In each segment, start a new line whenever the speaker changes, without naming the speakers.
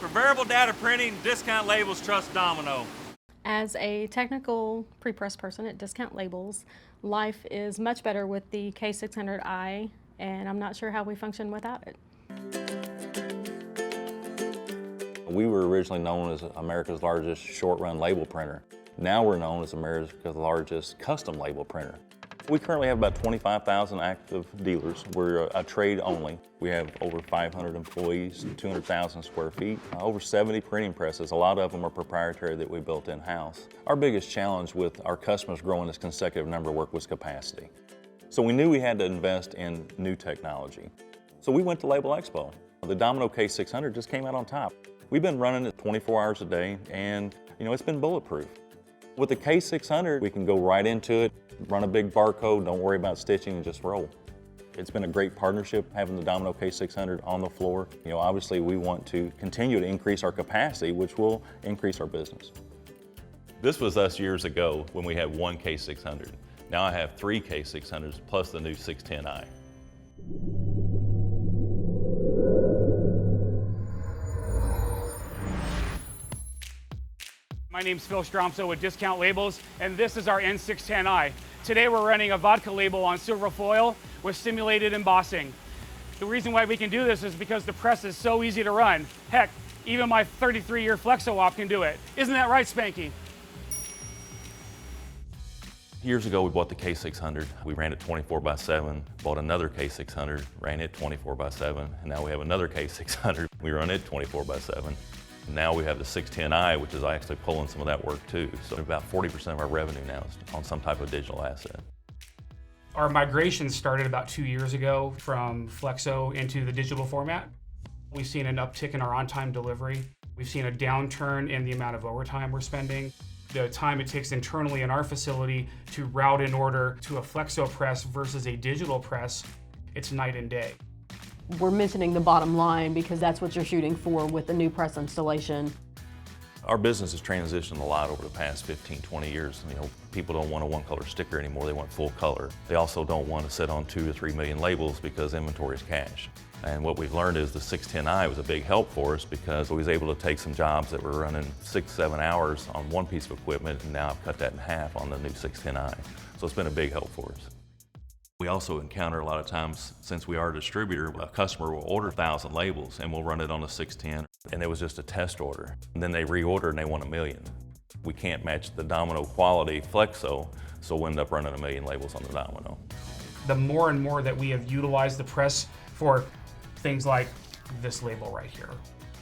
For variable data printing, Discount Labels trust Domino.
As a technical pre-press person at Discount Labels, life is much better with the K600i, and I'm not sure how we function without it.
We were originally known as America's largest short-run label printer. Now we're known as America's largest custom label printer. We currently have about 25,000 active dealers. We're a trade only. We have over 500 employees, 200,000 square feet, over 70 printing presses. A lot of them are proprietary that we built in-house. Our biggest challenge with our customers growing this consecutive number of work was capacity. So we knew we had to invest in new technology. So we went to Label Expo. The Domino K600 just came out on top. We've been running it 24 hours a day, and it's been bulletproof. With the K600, we can go right into it, run a big barcode, don't worry about stitching, and just roll. It's been a great partnership having the Domino K600 on the floor. Obviously we want to continue to increase our capacity, which will increase our business.
This was us years ago when we had one K600. Now I have 3 K600s plus the new 610i.
My name's Phil Stromso with Discount Labels, and this is our N610i. Today we're running a vodka label on silver foil with simulated embossing. The reason why we can do this is because the press is so easy to run. Heck, even my 33-year Flexo-op can do it. Isn't that right, Spanky?
Years ago we bought the K600. We ran it 24/7, bought another K600, ran it 24/7, and now we have another K600. We run it 24/7. Now we have the 610i, which is actually pulling some of that work too. So about 40% of our revenue now is on some type of digital asset.
Our migration started about 2 years ago from Flexo into the digital format. We've seen an uptick in our on-time delivery. We've seen a downturn in the amount of overtime we're spending. The time it takes internally in our facility to route an order to a Flexo press versus a digital press, it's night and day.
We're mentioning the bottom line because that's what you're shooting for with the new press installation.
Our business has transitioned a lot over the past 15, 20 years. People don't want a one-color sticker anymore, they want full color. They also don't want to sit on 2 to 3 million labels because inventory is cash. And what we've learned is the 610i was a big help for us because we was able to take some jobs that were running 6, 7 hours on one piece of equipment, and now I've cut that in half on the new 610i. So it's been a big help for us. We also encounter a lot of times, since we are a distributor, a customer will order 1,000 labels and we'll run it on a 610, and it was just a test order. And then they reorder and they want 1 million. We can't match the Domino quality Flexo, so we'll end up running 1 million labels on the Domino.
The more and more that we have utilized the press for things like this label right here,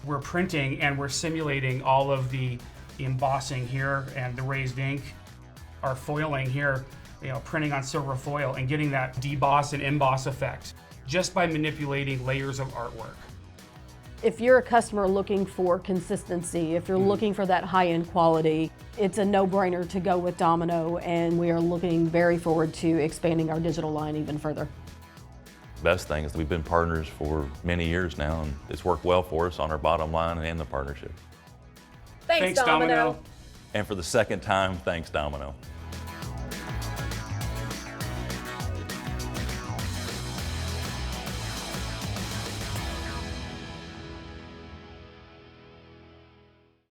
we're printing and we're simulating all of the embossing here and the raised ink, our foiling here, printing on silver foil and getting that deboss and emboss effect just by manipulating layers of artwork.
If you're a customer looking for consistency, if you're looking for that high-end quality, it's a no-brainer to go with Domino, and we are looking very forward to expanding our digital line even further.
Best thing is we've been partners for many years now, and it's worked well for us on our bottom line and the partnership.
Thanks, Domino.
And for the second time, thanks, Domino.